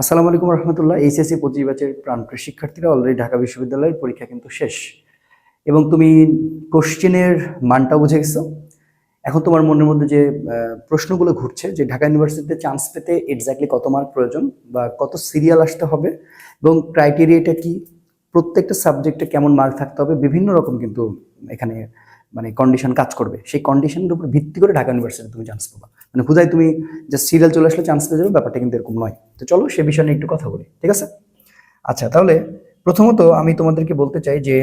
আসসালামু আলাইকুম রহমতুল্লাহ। এইচএসসি 25 ব্যাচের প্রাণপ্রিয় শিক্ষার্থীরা অলরেডি ঢাকা বিশ্ববিদ্যালয়ের পরীক্ষা কিন্তু শেষ এবং তুমি কোশ্চেনের মানটা বুঝে গেছো। এখন তোমার মনের মধ্যে যে প্রশ্নগুলো ঘুরছে যে ঢাকা ইউনিভার্সিটিতে চান্স পেতে এক্স্যাক্টলি কত মার্ক প্রয়োজন বা কত সিরিয়াল আসতে হবে এবং ক্রাইটেরিয়াটা কি, প্রত্যেকটা সাবজেক্টে কেমন মার্ক থাকতে হবে, বিভিন্ন রকম কিন্তু এখানে মানে কন্ডিশন কাজ করবে। সেই কন্ডিশনের উপর ভিত্তি করে ঢাকা ইউনিভার্সিটিতে তুমি চান্স পাবা। মানে হুদাই তুমি জাস্ট সিরিয়াল চলে আসলে চান্স পেয়ে যাবে, ব্যাপারটা কিন্তু এরকম নয়। তো চলো সে বিষয় নিয়ে একটু কথা বলি, ঠিক আছে? আচ্ছা, তাহলে প্রথমত আমি তোমাদেরকে বলতে চাই যে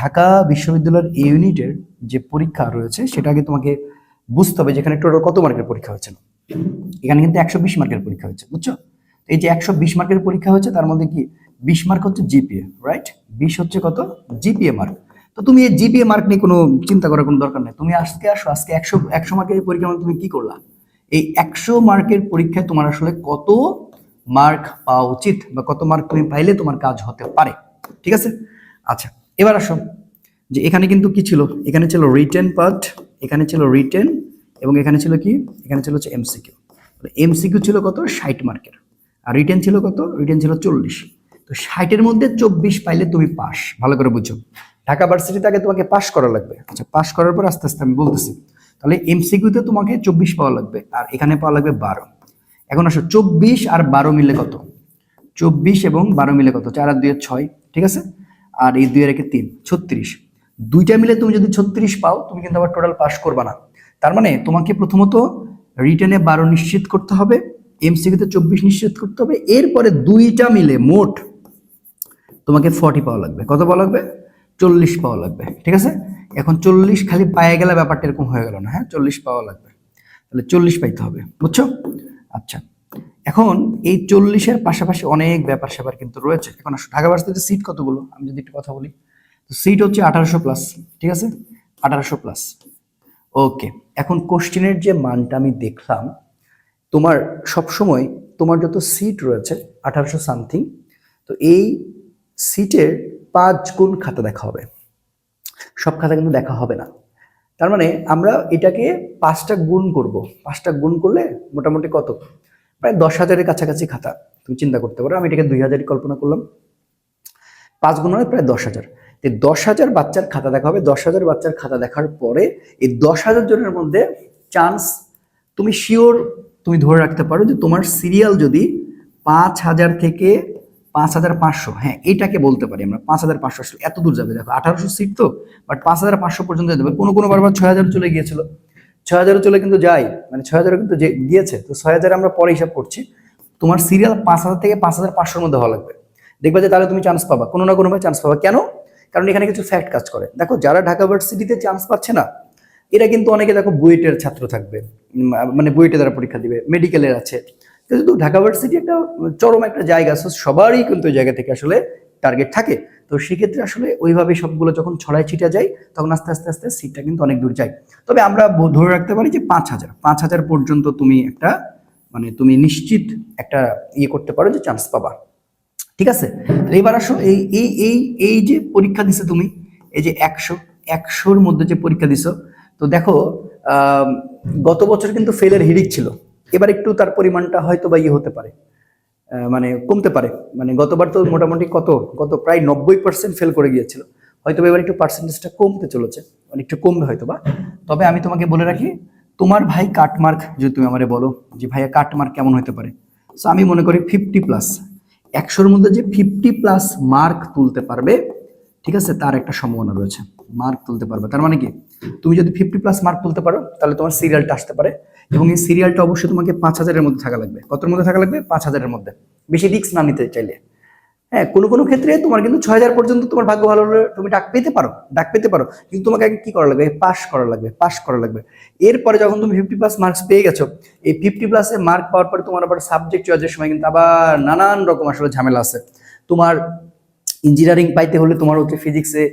ঢাকা বিশ্ববিদ্যালয়ের এই ইউনিটের যে পরীক্ষা রয়েছে সেটা আগে তোমাকে বুঝতে হবে। যেখানে টোটাল কত মার্কের পরীক্ষা হয়েছে, এখানে কিন্তু 120 মার্কের পরীক্ষা হয়েছে, বুঝছো? তো এই যে 120 মার্কের পরীক্ষা হয়েছে তার মধ্যে কি 20 মার্ক হচ্ছে জিপিএ, রাইট? 20 হচ্ছে কত জিপিএ মার্ক। তো তুমি এই জিপিএ মার্ক নিয়ে কোনো চিন্তা করার কোনো দরকার নেই। তুমি আজকে আসো, আজকে 100 মার্কের পরীক্ষা মানে তুমি কি করলা? এই 100 মার্কের পরীক্ষায় তোমার আসলে কত মার্ক পাওয়া উচিত বা কত মার্ক তুমি পাইলে তোমার কাজ হতে পারে, ঠিক আছে? আচ্ছা, এবার আসো যে এখানে কিন্তু কি ছিল, এখানে ছিল রিটেন পার্ট, এখানে ছিল রিটেন এবং এখানে ছিল কি, এখানে ছিল হচ্ছে এমসিকিউ। এমসিকিউ ছিল কত 60 মার্কের আর রিটেন ছিল কত, রিটেন ছিল 40। তো 60-এর মধ্যে 24 পাইলে তুমি পাস। ভালো করে বুঝো, ঢাকা ভার্সিটিতে আগে তোমাকে পাস করা লাগবে। আচ্ছা, পাস করার পর আস্তে আস্তে আমি বলতেছি। তাহলে এমসিকিউতে তোমাকে 24 পাওয়া লাগবে আর এখানে পাওয়া লাগবে 12। এখন আসো 24 আর 12 মিলে কত? 24 এবং 12 মিলে কত? 4 আর 2 6, ঠিক আছে? আর এই 2 এর একে 3, 36। দুইটা মিলে তুমি যদি 36 পাও তুমি কিন্তু আবার টোটাল পাস করবা না। তার মানে তোমাকে প্রথমত রিটেনে 12 নিশ্চিত করতে হবে, এমসিকিউতে 24 নিশ্চিত করতে হবে, এরপরে দুইটা মিলে মোট তোমাকে 40 পাওয়া লাগবে। কত পাওয়া লাগবে? 40 পাওয়া লাগবে, ঠিক আছে? এখন 40 খালি পায়ে গেলে ব্যাপারটা এরকম হয়ে গেল না, হ্যাঁ? 40 পাওয়া লাগবে, তাহলে 40 পাইতে হবে, বুঝছো? আচ্ছা, এখন এই 40-এর পাশাপাশি অনেক ব্যাপার স্যাপার কিন্তু রয়েছে। এখন আসো ঢাকা ভার্সিটিতে সিট কতগুলো আমি যদি একটু কথা বলি, তো সিট হচ্ছে 1800 প্লাস, ঠিক আছে? 1800 প্লাস। ওকে, এখন কোশ্চেনের যে মানটা আমি দেখলাম, তোমার সবসময় তোমার যত সিট রয়েছে 1800 সামথিং, তো এই সিটের 5 গুণ খাতা দেখা হবে। সব খাতা কিন্তু দেখা হবে না। তার মানে আমরা এটাকে 5টা গুণ করব। 5টা গুণ করলে মোটামুটি কত? প্রায় 10,000-এর কাছাকাছি খাতা তুমি চিন্তা করতে পারো। আমি এটাকে 2000-ই কল্পনা করলাম। 5 গুণ হয় প্রায় 10,000। 10,000 বাচ্চার খাতা দেখা হবে। 10,000 বাচ্চার খাতা দেখার পরে এই 10,000 জনের মধ্যে চান্স তুমি শিওর তুমি ধরে রাখতে পারো যে তোমার সিরিয়াল যদি 5,000 থেকে 5,500, হ্যাঁ এটাকে বলতে পারি আমরা 5,500, আসলে এত দূর যাবে। দেখো 1800 সিট তো, বাট 5,500 পর্যন্ত যেতে পারে। কোনো বারবার 6,000 চলে গিয়েছিল, 6,000 চলে কিন্তু যায়, মানে 6,000 কিন্তু গিয়েছে। তো 6,000 আমরা পরে হিসাব করছি। তোমার সিরিয়াল 5,000 থেকে 5,500-র মধ্যে হওয়া লাগবে। দেখবা যে তাহলে তুমি চান্স পাবা, কোনো না কোনোভাবে চান্স পাবা। কেন? কারণ এখানে কিছু ফ্যাক্ট কাজ করে। দেখো যারা ঢাকা ভার্সিটিতে চান্স পাচ্ছে না এরা কিন্তু অনেকে দেখো বুয়েটের ছাত্র থাকবে, মানে বুয়েটে যারা পরীক্ষা দিবে, মেডিকেলের আছে। কিন্তু ঢাকা ভার্সিটি একটা চরম একটা জায়গা, সবারই কিন্তু ওই জায়গা থেকে আসলে টার্গেট থাকে। তো সেক্ষেত্রে আসলে ওইভাবে সবগুলো যখন ছড়ায় ছিটা যায় তখন আস্তে আস্তে আস্তে সিটটা কিন্তু অনেক দূর যায়। তবে আমরা ধরে রাখতে পারি যে 5,000 পর্যন্ত তুমি একটা মানে তুমি নিশ্চিত একটা ইয়ে করতে পারো যে চান্স পাবা, ঠিক আছে? এবার আসো এই এই এই এই যে পরীক্ষা দিছো তুমি, এই যে 100-100-র মধ্যে যে পরীক্ষা দিছো, তো দেখো গত বছর কিন্তু ফেলের হিড়িক ছিল। এবার একটু তার পরিমাণটা হয়তো বা ইয়ে হতে পারে, মানে কমতে পারে। মানে গতবার তো মোটামুটি কত প্রায় 90% ফেল করে গিয়েছিল, হয়তো এবার একটু পার্সেন্টেজটা কমতে চলেছে, মানে একটু কমবে হয়তো বা। তবে আমি তোমাকে বলে রাখি, তোমার ভাই কাটমার্ক যদি তুমি আমারে বলো যে ভাইয়া কাটমার্ক কেমন হতে পারে, তো আমি মনে করি 50+। 100-র মধ্যে যে 50+ মার্ক তুলতে পারবে, ঠিক আছে, তার একটা সম্ভাবনা রয়েছে, মার্ক তুলতে পারবে। তার মানে কি, তুমি যদি 50+ মার্ক তুলতে পারো তাহলে তোমার সিরিয়ালটা আসতে পারে। এবং এই সিরিয়ালটা অবশ্যই তোমাকে 5,000-এর মধ্যে থাকা লাগবে। কতর মধ্যে থাকা লাগবে? 5,000-এর মধ্যে। বেশি রিস্ক না নিতে চাইলে। হ্যাঁ, কোনো কোনো ক্ষেত্রে তোমার কিন্তু 6,000 পর্যন্ত তোমার ভাগ্য ভালো হলে তুমি ডাক পেতে পারো, কিন্তু তোমাকে আগে কি করা লাগবে? পাস করা লাগবে। এরপরে যখন তুমি 50+ মার্কস পেয়ে গেছো, এই 50+-এ মার্ক পাওয়ার পরে তোমার আবার সাবজেক্ট চয়েসের সময় কিন্তু আবার নানান রকম আসলে ঝামেলা আছে। তোমার ইঞ্জিনিয়ারিং পাইতে হলে তোমার হচ্ছে ফিজিক্সে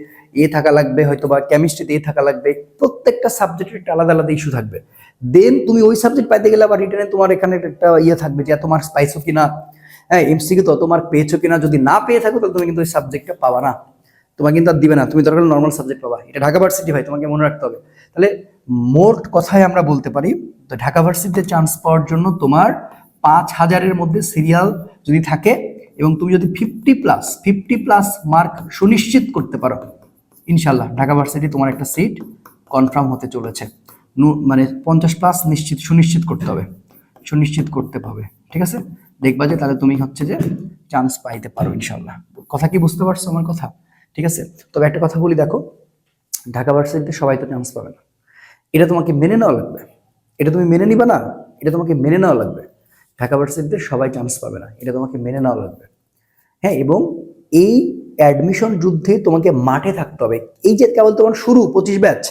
থাকা লাগবে, হয়তো বা কেমিস্ট্রিতে থাকা লাগবে। প্রত্যেকটা সাবজেক্টের একটা আলাদা আলাদা ইস্যু থাকবে। দেন তুমি ওই সাবজেক্ট পাইতে গেলে আবার রিটার্নে তোমার এখানে একটা থাকবে যে এত মার্কস পাইছো কিনা, হ্যাঁ এমসিকিউ তো অত মার্ক পেয়েছো কিনা। যদি না পেয়ে থাকো তাহলে তুমি কিন্তু ওই সাবজেক্টটা পাবা না, তোমাকে কিন্তু আর দিবে না। তুমি দরকার নর্মাল সাবজেক্ট পাবা। এটা ঢাকা ভার্সিটি ভাই, তোমাকে মনে রাখতে হবে। তাহলে মোট কথায় আমরা বলতে পারি, তো ঢাকা ভার্সিটিতে চান্স পাওয়ার জন্য তোমার 5,000-এর মধ্যে সিরিয়াল যদি থাকে এবং তুমি যদি 50+ মার্ক সুনিশ্চিত করতে পারো, ইনশাল্লাহ ঢাকা ভার্সিটি তোমার একটা সিট কনফার্ম হতে চলেছে। মানে 50+ সুনিশ্চিত করতে হবে, সুনিশ্চিত করতে হবে, ঠিক আছে? দেখবা যে তাহলে তুমি হচ্ছে যে চান্স পাইতে পারো ইনশাল্লাহ। কথা কি বুঝতে পারছো আমার কথা? ঠিক আছে। তবে একটা কথা বলি, দেখো ঢাকা ভার্সিটিতে সবাই তো চান্স পাবে না, এটা তোমাকে মেনে নেওয়া লাগবে। এটা তুমি মেনে নিবা না, এটা তোমাকে মেনে নেওয়া লাগবে। ঢাকা ভার্সিটিতে সবাই চান্স পাবে না, এটা তোমাকে মেনে নেওয়া লাগবে। হ্যাঁ, এবং এই অ্যাডমিশন যুদ্ধে তোমাকে মাঠে থাকতে হবে। এই যে কেবল তোমার শুরু 25 ব্যাচ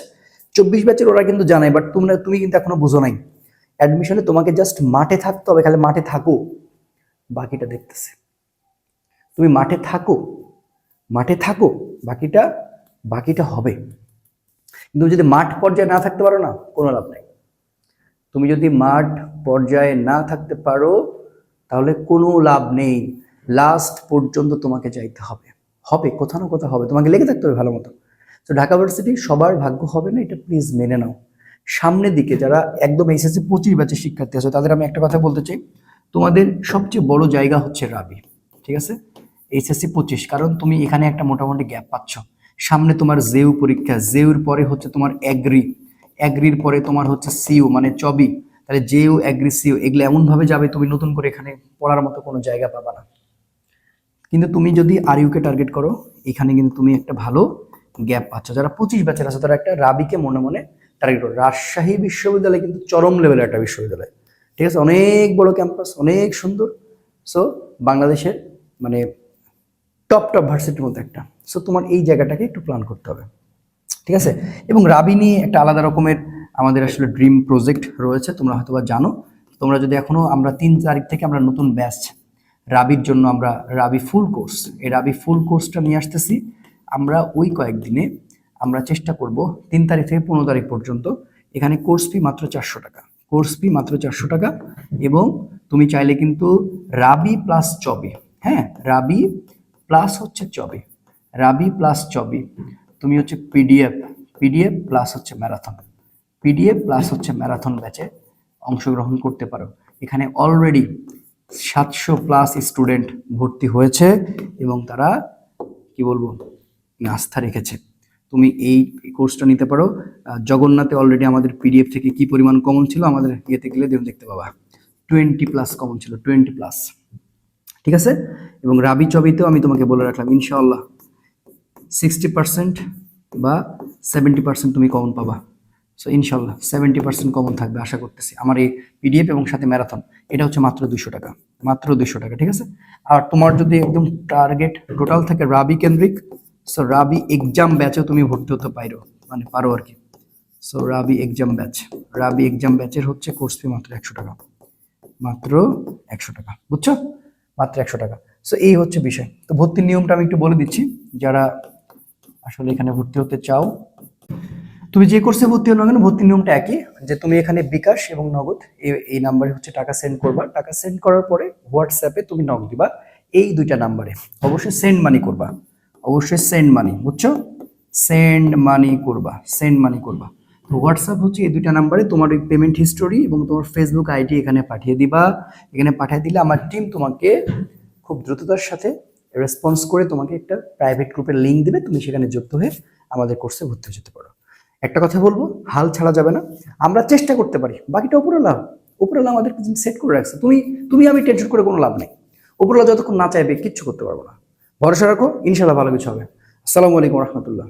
24 ব্যাচের ওরা কিন্তু জানাই, বাট তুমি কিন্তু এখনো বুঝো নাই। অ্যাডমিশনে তোমাকে জাস্ট মাঠে থাকতে হবে, খালি মাঠে থাকো, বাকিটা দেখতেছে। তুমি মাঠে থাকো, মাঠে থাকো, বাকিটা হবে। কিন্তু যদি মাঠ পর্যায়ে না থাকতে পারো না, কোনো লাভ নাই। তুমি যদি মাঠ পর্যায়ে না থাকতে পারো তাহলে কোনো লাভ নেই। লাস্ট পর্যন্ত তোমাকে যাইতে হবে, কোথাও না কোথাও হবে, তোমাকে লেগে থাকতে হবে ভালো মতো। তো ঢাকা ভার্সিটি সবার ভাগ্য হবে না, এটা প্লিজ মেনে নাও। সামনের দিকে যারা একদম এসএসসি 25 ব্যাচের শিক্ষার্থী আছে, তাদের আমি একটা কথা বলতে চাই, তোমাদের সবচেয়ে বড় জায়গা হচ্ছে রাবি, ঠিক আছে? এইচএসসি 25, কারণ তুমি এখানে একটা মোটামুটি গ্যাপ পাচ্ছ। সামনে তোমার জেউ পরীক্ষা, জেউর পরে হচ্ছে তোমার অ্যাগ্রির পরে তোমার হচ্ছে সিইউ মানে চবি, তাহলে জেইউ অ্যাগ্রি সিইউ এগুলো এমনভাবে যাবে তুমি নতুন করে এখানে পড়ার মতো কোনো জায়গা পাবা না। কিন্তু তুমি যদি আরইউকে টার্গেট করো, এখানে কিন্তু তুমি একটা ভালো গ্যাপ পাচ্ছ। যারা 25 ব্যাচের আছে তারা একটা রাবিকে মনে মনে টার্গেট করো। রাজশাহী বিশ্ববিদ্যালয় কিন্তু চরম লেভেলের একটা বিশ্ববিদ্যালয়, ঠিক আছে? অনেক বড় ক্যাম্পাস, অনেক সুন্দর। সো বাংলাদেশের মানে টপ ভার্সিটির মধ্যে একটা। সো তোমার এই জায়গাটাকে একটু প্ল্যান করতে হবে, ঠিক আছে? এবং রাবি নিয়ে একটা আলাদা রকমের আমাদের আসলে ড্রিম প্রজেক্ট রয়েছে, তোমরা হয়তো বা জানো। তোমরা যদি এখনো, আমরা 3 তারিখ থেকে আমরা নতুন ব্যাচ রাবির জন্য, আমরা রাবি ফুল কোর্স, এই রাবি ফুল কোর্সটা নিয়ে আসতেছি। আমরা ওই কয়েকদিনে আমরা চেষ্টা করব 3 তারিখ থেকে 15 তারিখ পর্যন্ত। এখানে কোর্স ফি মাত্র 400 টাকা, কোর্স ফি মাত্র 400 টাকা। এবং তুমি চাইলে কিন্তু রাবি প্লাস চবি, হ্যাঁ রাবি প্লাস হচ্ছে চবি, রাবি প্লাস চবি, তুমি হচ্ছে পিডিএফ প্লাস হচ্ছে ম্যারাথন, পিডিএফ প্লাস হচ্ছে ম্যারাথন ব্যাচে অংশগ্রহণ করতে পারো। এখানে অলরেডি 700+ স্টুডেন্ট ভর্তি হয়েছে এবং তারা কি বলবো আস্থা রেখেছে। তুমি এই কোর্সটা নিতে পারো। জগন্নাথে অলরেডি আমাদের পিডিএফ থেকে কি পরিমাণ কমন ছিল, আমাদের ইয়েতে গেলে দেখতে পাবা 20+ কমন ছিল, 20+, ঠিক আছে? এবং রাবি চবিতেও আমি তোমাকে বলে রাখলাম ইনশাআল্লাহ 60% বা 70% তুমি কমন পাবা। সো ইনশাল্লাহ 70% কমন থাকবে আশা করতেছি। আমার এই পিডিএফ এবং সাথে ম্যারাথন, এটা হচ্ছে মাত্র 200 টাকা, মাত্র 200 টাকা, ঠিক আছে? আর তোমার যদি একদম টার্গেট টোটাল থাকে রাবি কেন্দ্রিক, সো রাবি এক্সাম ব্যাচেও তুমি ভর্তি হতে পারো আর কি। সো রাবি এক্সাম ব্যাচের হচ্ছে কোর্স ফি মাত্র 100 টাকা, মাত্র 100 টাকা, বুঝছো? মাত্র 100 টাকা। সো এই হচ্ছে বিষয়। তো ভর্তির নিয়মটা আমি একটু বলে দিচ্ছি, যারা আসলে এখানে ভর্তি হতে চাও, তুমি যে কোর্সে ভর্তি হলো না কেন ভর্তির নিয়মটা একই, যে তুমি এখানে বিকাশ এবং নগদ এই নাম্বারে হচ্ছে টাকা সেন্ড করবা। টাকা সেন্ড করার পরে হোয়াটসঅ্যাপে তুমি নক দিবা এই 2টা নাম্বারে। অবশ্যই সেন্ড মানি করবা, অবশ্যই সেন্ড মানি, বুঝছো? সেন্ড মানি করবা। তো হোয়াটসঅ্যাপ হচ্ছে এই 2টা নাম্বারে তোমার ওই পেমেন্ট হিস্টোরি এবং তোমার ফেসবুক আইডি এখানে পাঠিয়ে দিবা। এখানে পাঠিয়ে দিলে আমার টিম তোমাকে খুব দ্রুততার সাথে রেসপন্স করে তোমাকে একটা প্রাইভেট গ্রুপের লিঙ্ক দিবে, তুমি সেখানে যুক্ত হয়ে আমাদের কোর্সে ভর্তি হয়ে যেতে পারো। একটা কথা বলবো, হাল ছাড়া যাবে না। আমরা চেষ্টা করতে পারি, বাকিটা উপরওয়ালা আমাদের সেট করে রাখছে। তুমি আমি টেনশন করে কোনো লাভ নেই। উপরওয়ালা যতক্ষণ না চাইবে কিচ্ছু করতে পারবো না। ভরসা রাখো, ইনশাল্লাহ ভালো কিছু হবে। আসসালামু আলাইকুম রহমতুল্লাহ।